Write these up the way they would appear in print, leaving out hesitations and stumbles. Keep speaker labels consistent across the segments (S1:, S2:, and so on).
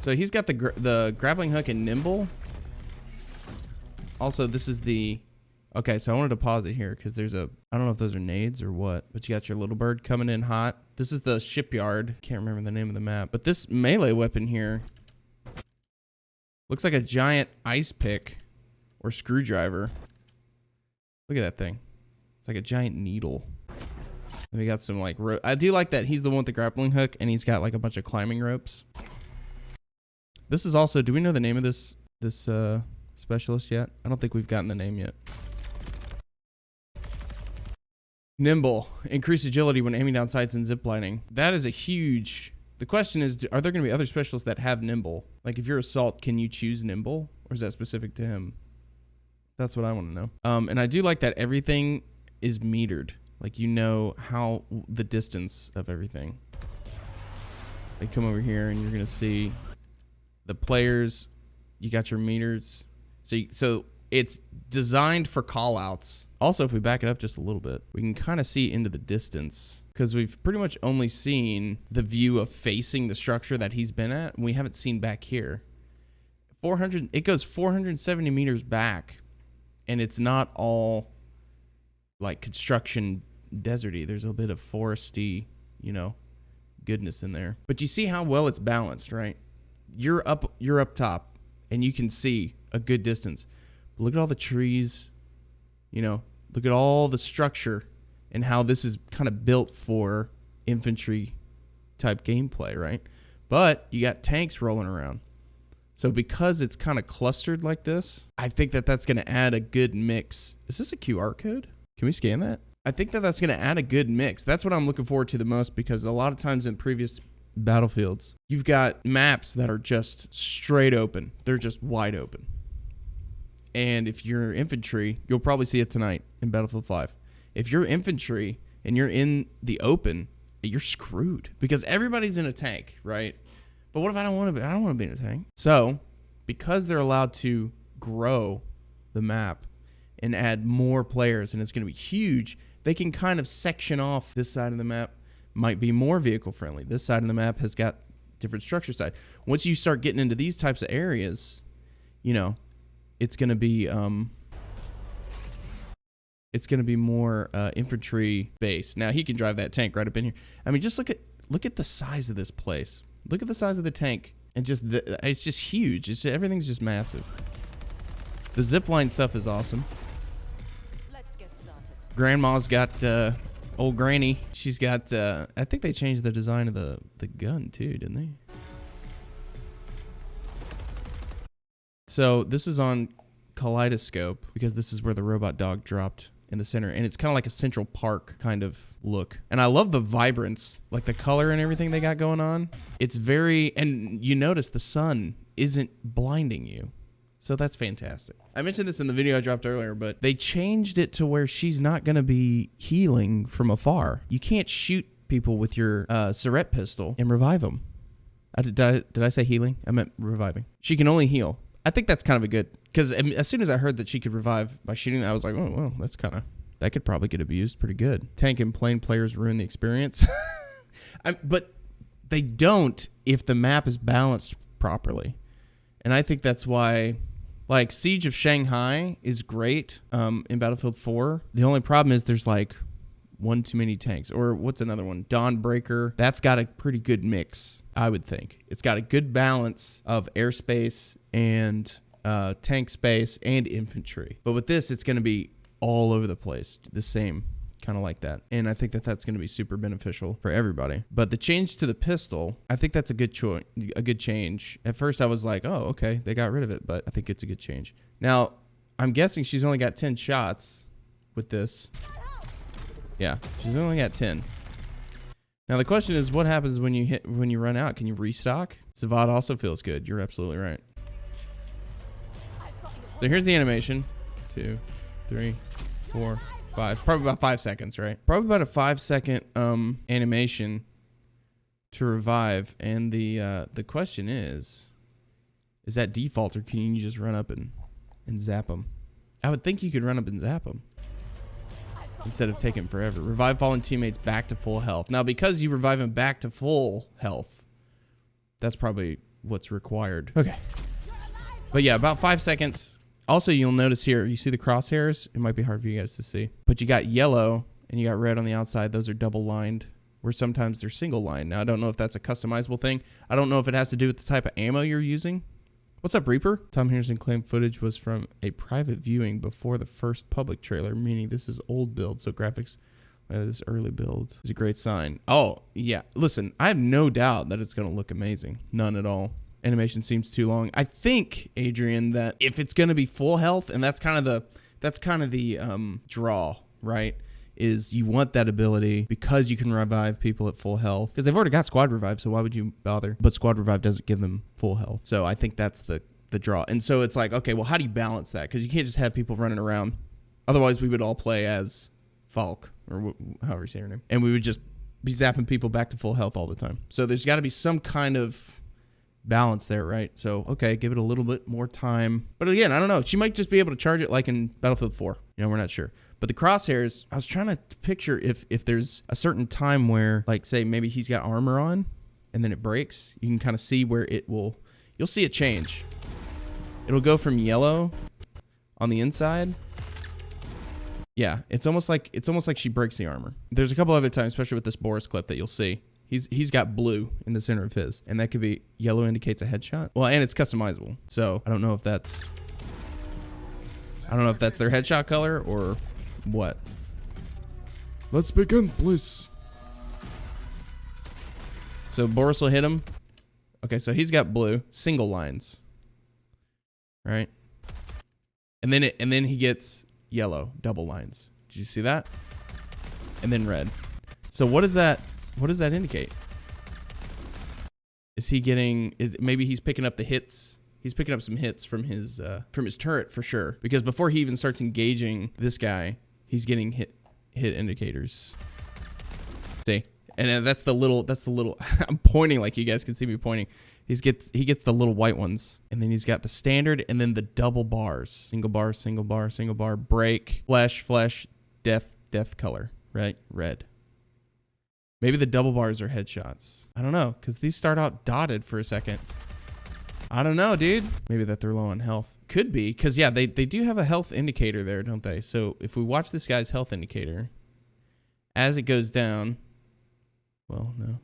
S1: So he's got the grappling hook and nimble. Also, this is the... Okay, so I wanted to pause it here because there's a... I don't know if those are nades or what, but you got your little bird coming in hot. This is the shipyard. Can't remember the name of the map. But this melee weapon here looks like a giant ice pick or screwdriver. Look at that thing. It's like a giant needle. And we got some like... I do like that he's the one with the grappling hook and he's got like a bunch of climbing ropes. This is also... Do we know the name of this specialist yet? I don't think we've gotten the name yet. Nimble. Increased agility when aiming down sights and ziplining. That is a huge... The question is, are there going to be other specialists that have nimble? Like if you're Assault, can you choose nimble? Or is that specific to him? That's what I want to know. And I do like that everything is metered. Like you know how the distance of everything. They come over here and you're going to see the players. You got your meters. So it's designed for callouts. Also, if we back it up just a little bit, we can kind of see into the distance because we've pretty much only seen the view of facing the structure that he's been at. And we haven't seen back here. 400. It goes 470 meters back, and it's not all like construction deserty. There's a bit of foresty, you know, goodness in there. But you see how well it's balanced, right? You're up top, and you can see a good distance. But look at all the trees, you know, look at all the structure and how this is kind of built for infantry type gameplay, right? But you got tanks rolling around. So because it's kind of clustered like this, I think that that's going to add a good mix. Is this a QR code? Can we scan that? I think that that's going to add a good mix. That's what I'm looking forward to the most because a lot of times in previous battlefields, you've got maps that are just straight open. They're just wide open. And if you're infantry, you'll probably see it tonight in Battlefield 5. If you're infantry and you're in the open, you're screwed because everybody's in a tank, right? But what if I don't want to be? I don't want to be in a tank. So, because they're allowed to grow the map and add more players, and it's going to be huge, they can kind of section off this side of the map. Might be more vehicle friendly. This side of the map has got different structure side. Once you start getting into these types of areas, you know, it's going to be more infantry based. Now he can drive that tank right up in here. I mean, just look at the size of this place. Look at the size of the tank, and just it's just huge. Everything's just massive. The zipline stuff is awesome.
S2: Let's get started.
S1: Grandma's got old granny. She's got I think they changed the design of the gun too, didn't they? So this is on Kaleidoscope because this is where the robot dog dropped in the center, and it's kind of like a Central Park kind of look. And I love the vibrance, like the color and everything they got going on. It's very, and you notice the sun isn't blinding you. So that's fantastic. I mentioned this in the video I dropped earlier, but they changed it to where she's not going to be healing from afar. You can't shoot people with your SYRETTE pistol and revive them. Did I say healing? I meant reviving. She can only heal. I think that's kind of a good, because as soon as I heard that she could revive by shooting, I was like, oh, well, that's kind of, that could probably get abused pretty good. Tank and plane players ruin the experience. But they don't if the map is balanced properly. And I think that's why, like, Siege of Shanghai is great in Battlefield 4. The only problem is there's like one too many tanks. Or what's another one? Dawnbreaker. That's got a pretty good mix, I would think. It's got a good balance of airspace and tank space and infantry. But with this, it's going to be all over the place, the same, kind of like that. And I think that that's going to be super beneficial for everybody. But the change to the pistol, I think that's a good change. At first, I was like, oh, okay, they got rid of it, but I think it's a good change. Now, I'm guessing she's only got 10 shots with this. Yeah, she's only got 10. Now the question is, what happens when you run out? Can you restock? Savad also feels good. You're absolutely right. So here's the animation. 2, 3, 4, 5. Probably about 5 seconds, right? Probably about a 5-second animation to revive. And the question is that default, or can you just run up and zap them? I would think you could run up and zap them instead of taking forever. Revive fallen teammates back to full health. Now, because you revive them back to full health, that's probably what's required. Okay. But yeah, about 5 seconds. Also, you'll notice here, you see the crosshairs? It might be hard for you guys to see. But you got yellow and you got red on the outside. Those are double lined, where sometimes they're single lined. Now, I don't know if that's a customizable thing. I don't know if it has to do with the type of ammo you're using. What's up, Reaper? Tom Henderson claimed footage was from a private viewing before the first public trailer, meaning this is old build, so graphics this early build is a great sign. Oh, yeah. Listen, I have no doubt that it's going to look amazing. None at all. Animation seems too long. I think, Adrian, that if it's going to be full health, and that's kind of the draw, right? Is you want that ability because you can revive people at full health, because they've already got squad revive, so why would you bother? But squad revive doesn't give them full health, so I think that's the draw. And so it's like, okay, well, how do you balance that? Because you can't just have people running around. Otherwise, we would all play as Falk, or however you say her name, and we would just be zapping people back to full health all the time. So there's got to be some kind of balance there, right? So, okay, give it a little bit more time. But again, I don't know. She might just be able to charge it like in Battlefield 4. You know, we're not sure. But the crosshairs, I was trying to picture if there's a certain time where, like, say, maybe he's got armor on and then it breaks. You can kind of see where it will, you'll see it change. It'll go from yellow on the inside. Yeah, it's almost like she breaks the armor. There's a couple other times, especially with this Boris clip, that you'll see. He's got blue in the center of his, and that could be yellow indicates a headshot. Well, and it's customizable. So I don't know if that's their headshot color or what. Let's begin, please. So Boris will hit him. Okay, so he's got blue, single lines. Right? And then he gets yellow, double lines. Did you see that? And then red. So what does that indicate? Is he getting, maybe he's picking up the hits? He's picking up some hits from his turret for sure. Because before he even starts engaging this guy, he's getting hit indicators. See? And that's the little I'm pointing like you guys can see me pointing. He gets the little white ones, and then he's got the standard and then the double bars. Single bar, single bar, single bar, break, flesh, death color, right? Red. Maybe the double bars are headshots. I don't know, because these start out dotted for a second. I don't know, dude. Maybe that they're low on health. Could be, because yeah, they do have a health indicator there, don't they? So if we watch this guy's health indicator, as it goes down, well, no.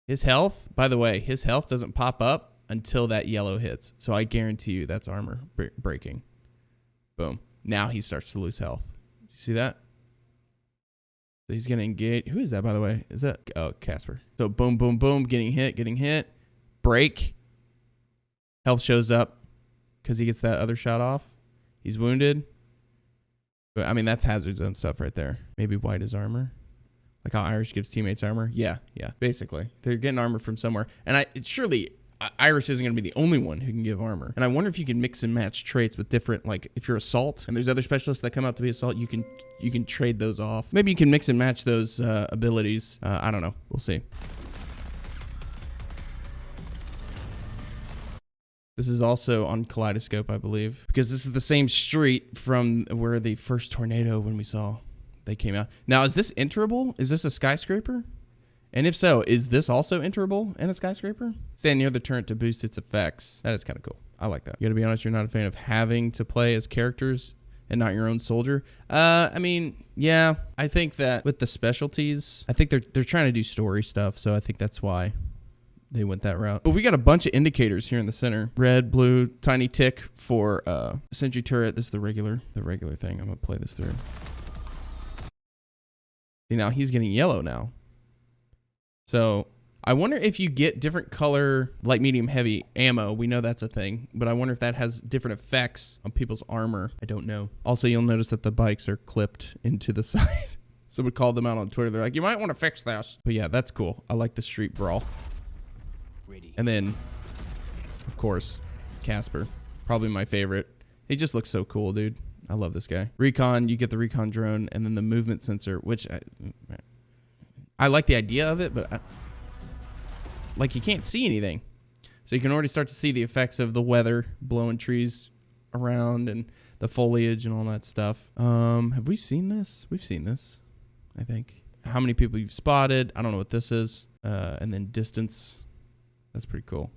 S1: His health, by the way, his health doesn't pop up until that yellow hits. So I guarantee you that's armor breaking. Boom. Now he starts to lose health. You see that? So he's going to engage. Who is that, by the way? Is that? Oh, Casper. So boom, boom, boom. Getting hit. Break. Health shows up because he gets that other shot off. He's wounded. But I mean, that's hazards and stuff right there. Maybe white is armor. Like how Irish gives teammates armor. Yeah. Basically, they're getting armor from somewhere. And surely Irish isn't going to be the only one who can give armor. And I wonder if you can mix and match traits with different, like if you're assault and there's other specialists that come out to be assault, you can trade those off. Maybe you can mix and match those abilities. I don't know. We'll see. This is also on Kaleidoscope, I believe, because this is the same street from where the first tornado when we saw they came out. Now, is this enterable? Is this a skyscraper? And if so, is this also enterable in a skyscraper? Stand near the turret to boost its effects. That is kind of cool. I like that. You gotta be honest, you're not a fan of having to play as characters and not your own soldier. I mean, yeah, I think that with the specialties, I think they're trying to do story stuff, so I think that's why they went that route. But we got a bunch of indicators here in the center. Red, blue, tiny tick for sentry turret. This is the regular thing. I'm gonna play this through. See, now he's getting yellow now. So I wonder if you get different color, light, medium, heavy ammo. We know that's a thing, but I wonder if that has different effects on people's armor. I don't know. Also, you'll notice that the bikes are clipped into the side. Someone called them out on Twitter. They're like, you might want to fix this. But yeah, that's cool. I like the street brawl. And then, of course, Casper. Probably my favorite. He just looks so cool, dude. I love this guy. Recon, you get the recon drone, and then the movement sensor, which I like the idea of it, but like you can't see anything. So you can already start to see the effects of the weather, blowing trees around and the foliage and all that stuff. Have we seen this? We've seen this, I think. How many people you've spotted? I don't know what this is. And then distance. That's pretty cool.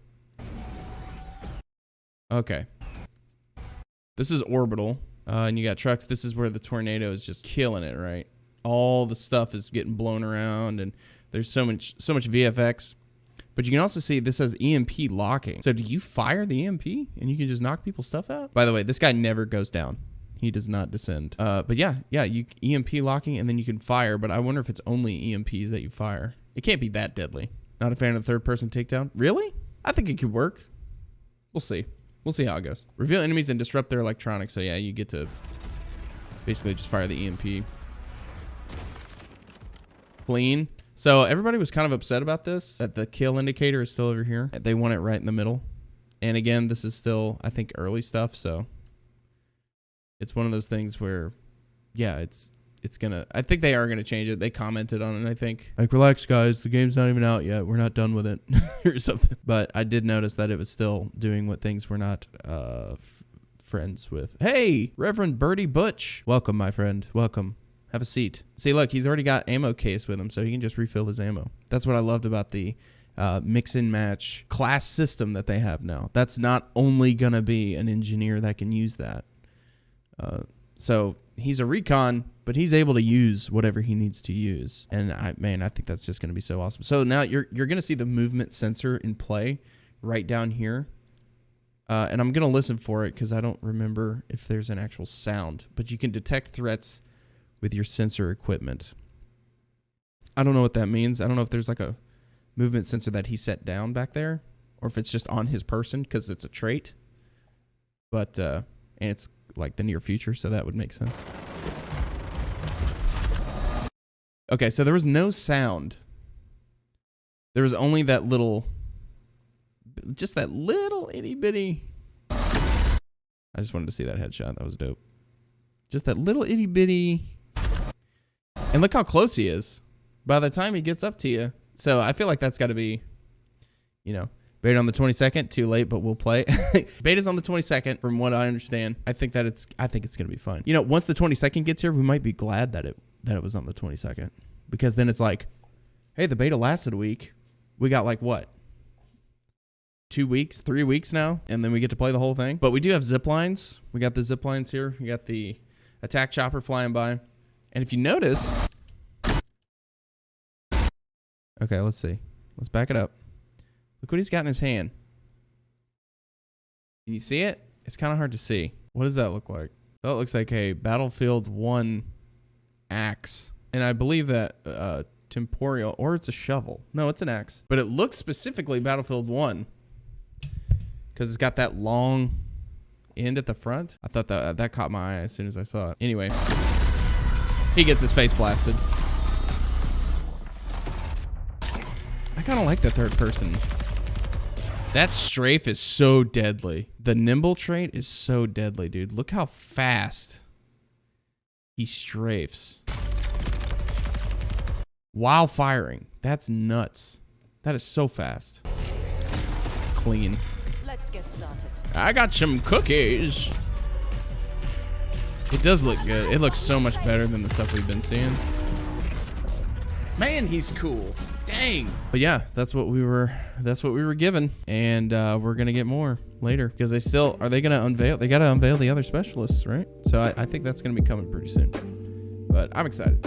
S1: Okay. This is orbital. And you got trucks. This is where the tornado is just killing it, right? All the stuff is getting blown around, and there's so much VFX. But you can also see this says EMP locking. So do you fire the EMP and you can just knock people's stuff out? By the way, this guy never goes down. He does not descend. But yeah, you EMP locking, and then you can fire. But I wonder if it's only EMPs that you fire. It can't be that deadly. Not a fan of the third-person takedown. Really? I think it could work. We'll see. We'll see how it goes. Reveal enemies and disrupt their electronics. So yeah, you get to basically just fire the EMP. Clean. So everybody was kind of upset about this, that the kill indicator is still over here. They want it right in the middle. And again, this is still, I think, early stuff. So it's one of those things where, yeah, it's gonna, I think they are gonna change it. They commented on it, I think. Like, relax, guys, the game's not even out yet. We're not done with it or something. But I did notice that it was still doing what things we're not friends with. Hey, Reverend Birdie Butch. Welcome, my friend. Welcome. Have a seat. See, look, he's already got ammo case with him, so he can just refill his ammo. That's what I loved about the mix and match class system that they have now. That's not only gonna be an engineer that can use that. So he's a recon, but he's able to use whatever he needs to use. And I think that's just gonna be so awesome. So now you're gonna see the movement sensor in play right down here. And I'm gonna listen for it because I don't remember if there's an actual sound, but you can detect threats with your sensor equipment. I don't know what that means. I don't know if there's like a movement sensor that he set down back there, or if it's just on his person because it's a trait. But and it's like the near future, so that would make sense. Okay, so there was no sound. There was only that little, just that little itty bitty. I just wanted to see that headshot. That was dope. Just that little itty bitty. And look how close he is by the time he gets up to you. So I feel like that's got to be, you know, beta on the 22nd. Too late, but we'll play. Beta's on the 22nd, from what I understand. I think it's going to be fun. You know, once the 22nd gets here, we might be glad that it was on the 22nd, because then it's like, hey, the beta lasted a week. We got like what? 2 weeks, 3 weeks now, and then we get to play the whole thing. But we do have zip lines. We got the zip lines here. We got the attack chopper flying by. And if you notice, okay, let's see. Let's back it up. Look what he's got in his hand. Can you see it? It's kind of hard to see. What does that look like? That looks like a Battlefield 1 axe. And I believe that temporal, or it's a shovel. No, it's an axe. But it looks specifically Battlefield 1 because it's got that long end at the front. I thought that caught my eye as soon as I saw it. Anyway, he gets his face blasted. I kind of like the third person. That strafe is so deadly. The nimble trait is so deadly, dude. Look how fast he strafes while firing. That's nuts. That is so fast. Clean.
S2: Let's get started.
S1: I got some cookies. It does look good. It looks so much better than the stuff we've been seeing. Man, he's cool. Dang. But yeah, that's what we were given. And we're gonna get more later. Because they still, are they gonna unveil? They gotta unveil the other specialists, right? So I think that's gonna be coming pretty soon. But I'm excited.